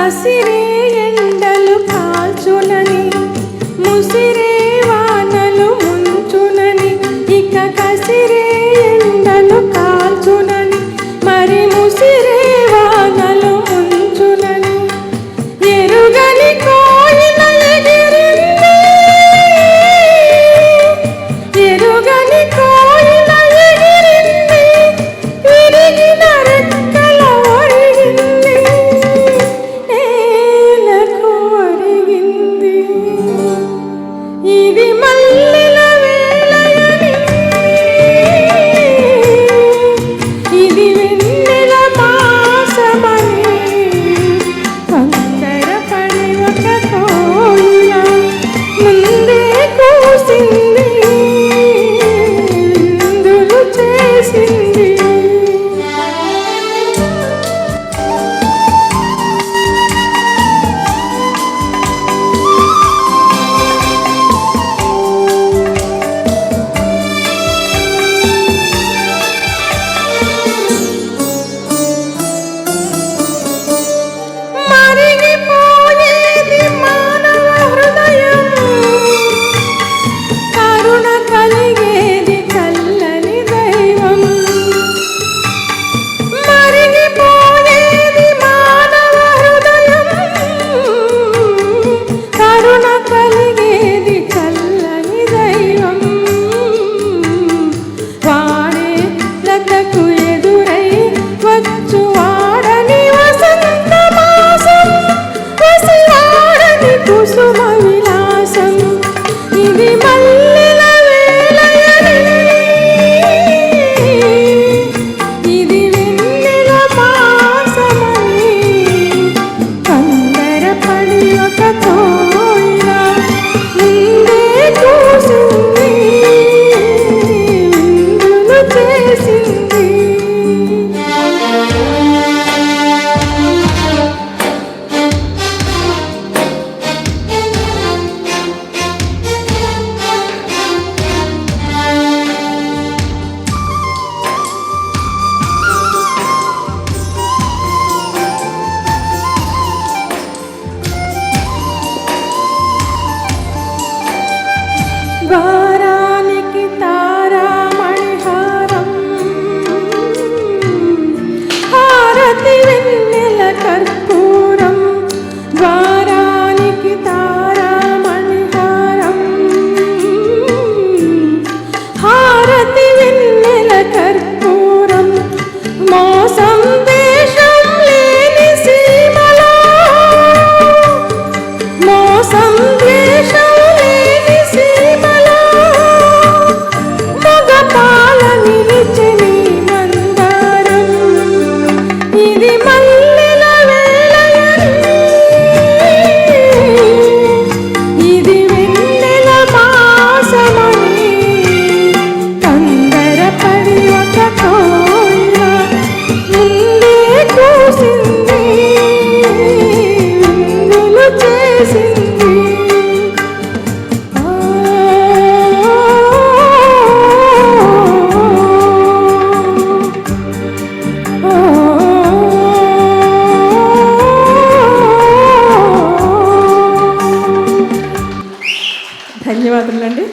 కసిరే ఎండలు కాల్చునని, ముసిరే వానలు ముంచునని, ఇక కసిరే ఎండలు కాల్చునని, మరి ముసిరే వానలు ముంచునని, ఎరుగని కోయిల ఎగిరింది, ఎరుగని కోయిల ఎగిరింది, విరిగిన రెక్కల ఒరిగింది, నేలకు ఒరిగింది. ఇది మల్లెల వేళయని, ఇది వెన్నెల మాసమని, తొందరపడి ఒక కోయిల ముందే కూసింది, విందులు చేసింది. మరిగిపోయేది మానవ హృదయం, కరుణ కలిగేది చల్లని దైవం. మరిగిపోయేది మానవ హృదయం, కరుణ కలిగేది చల్లని దైవం. వాడే లతకు ఎదురై వచ్చు వాడని వసంత మాసం, వసివాడని కుసుమ విలాసం. ఇది మల్లెల వేళయని, ఇది వెన్నెల మాసమని, తొందరపడి ఒక కోయిల ముందే కూసింది, విందులు చేసింది. వారానికి తారామణిహారం, హారతి వెన్నెల కర్పూరం. వారానికి తారామణిహారం, హారతి వెన్నెల కర్పూరం. మోసం దేశం లేని సీమలో, మోసం ద్వేషం లేని సీమలో, మగ పాల నిలిచెని మందారం. ఇది మల్లెల వేళయని, ఇది వెన్నెల మాసమని, తొందరపడి ఒక కోయిల ముందే కూసింది, విందులు చేసింది. ధన్యవాదాలండి.